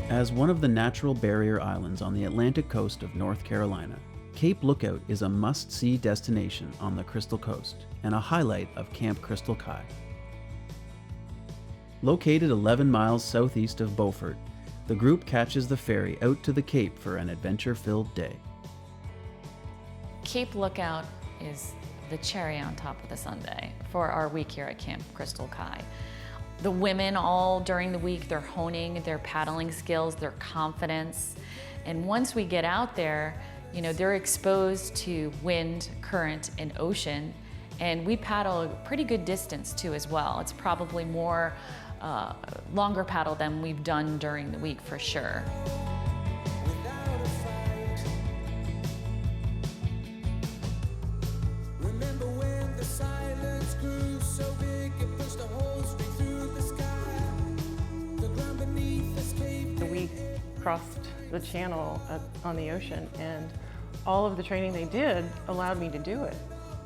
As one of the natural barrier islands on the Atlantic coast of North Carolina, Cape Lookout is a must-see destination on the Crystal Coast and a highlight of Camp Crystal Cay. Located 11 miles southeast of Beaufort, the group catches the ferry out to the Cape for an adventure-filled day. Cape Lookout is the cherry on top of the sundae for our week here at Camp Crystal Cay. The women all during the week, they're honing their paddling skills, their confidence. And once we get out there, you know, they're exposed to wind, current, and ocean. And we paddle a pretty good distance too as well. It's probably more longer paddle than we've done during the week for sure. Crossed the channel on the ocean, and all of the training they did allowed me to do it.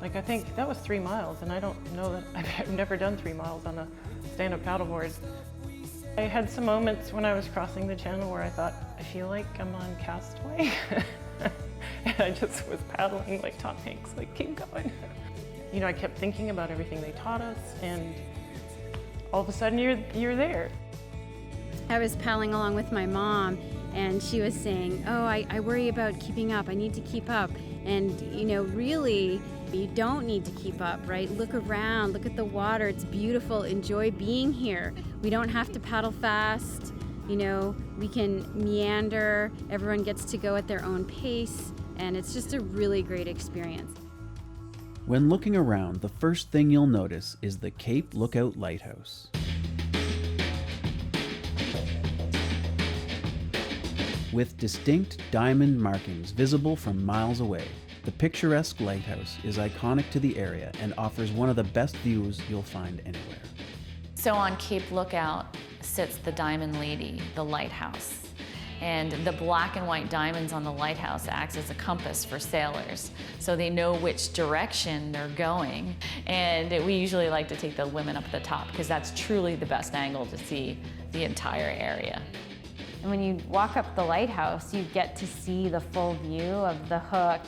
Like, I think that was 3 miles, and I don't know that I've never done 3 miles on a stand-up paddleboard. I had some moments when I was crossing the channel where I thought, I feel like I'm on Castaway. And I just was paddling like Tom Hanks, like, keep going. You know, I kept thinking about everything they taught us, and all of a sudden you're there. I was paddling along with my mom, and she was saying, oh, I worry about keeping up. I need to keep up. And, you know, really, you don't need to keep up, right? Look around, look at the water. It's beautiful. Enjoy being here. We don't have to paddle fast. You know, we can meander. Everyone gets to go at their own pace, and it's just a really great experience. When looking around, the first thing you'll notice is the Cape Lookout Lighthouse. With distinct diamond markings visible from miles away, the picturesque lighthouse is iconic to the area and offers one of the best views you'll find anywhere. So on Cape Lookout sits the Diamond Lady, the lighthouse. And the black and white diamonds on the lighthouse acts as a compass for sailors, so they know which direction they're going. And we usually like to take the women up at the top because that's truly the best angle to see the entire area. And when you walk up the lighthouse, you get to see the full view of the Hook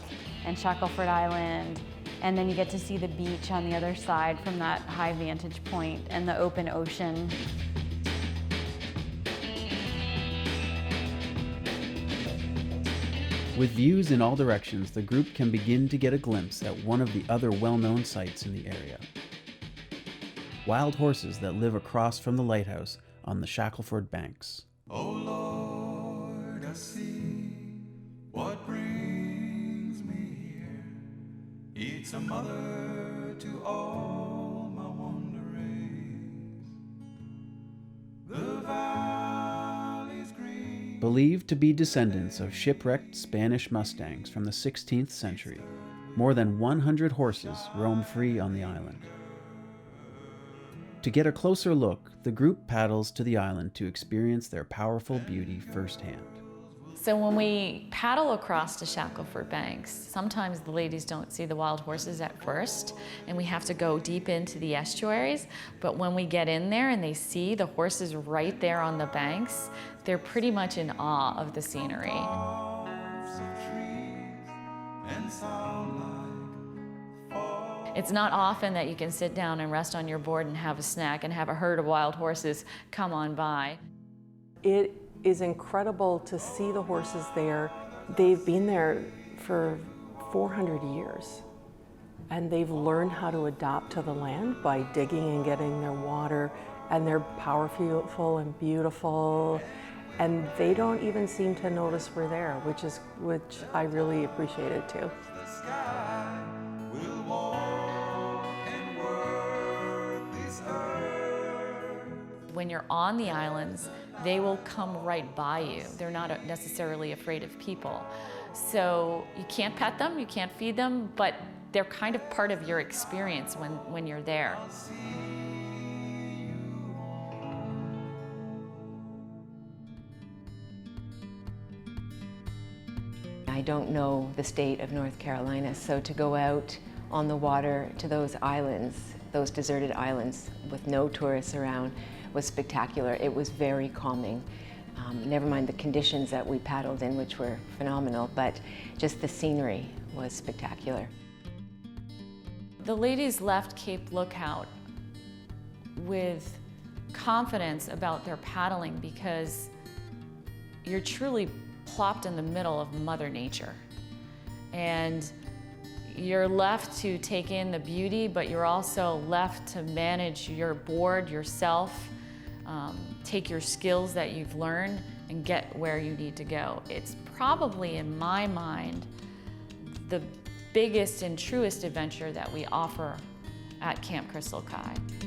and Shackelford Island, and then you get to see the beach on the other side from that high vantage point and the open ocean. With views in all directions, the group can begin to get a glimpse at one of the other well-known sites in the area. Wild horses that live across from the lighthouse on the Shackelford banks. Oh Lord, I see what brings me here. It's a mother to all my wanderings. The valley's green. Believed to be descendants of shipwrecked Spanish mustangs from the 16th century, more than 100 horses roam free on the island. To get a closer look, the group paddles to the island to experience their powerful beauty firsthand. So when we paddle across the Shackelford banks, sometimes the ladies don't see the wild horses at first, and we have to go deep into the estuaries. But when we get in there and they see the horses right there on the banks, they're pretty much in awe of the scenery. It's not often that you can sit down and rest on your board and have a snack and have a herd of wild horses come on by. It is incredible to see the horses there. They've been there for 400 years, and they've learned how to adapt to the land by digging and getting their water, and they're powerful and beautiful, and they don't even seem to notice we're there, which I really appreciated too. When you're on the islands, they will come right by you. They're not necessarily afraid of people. So you can't pet them, you can't feed them, but they're kind of part of your experience when you're there. I don't know the state of North Carolina, so to go out on the water to those islands, those deserted islands with no tourists around, was spectacular. It was very calming. Never mind the conditions that we paddled in, which were phenomenal, but just the scenery was spectacular. The ladies left Cape Lookout with confidence about their paddling because you're truly plopped in the middle of Mother Nature. And you're left to take in the beauty, but you're also left to manage your board yourself, take your skills that you've learned and get where you need to go. It's probably, in my mind, the biggest and truest adventure that we offer at Camp Crystal Cay.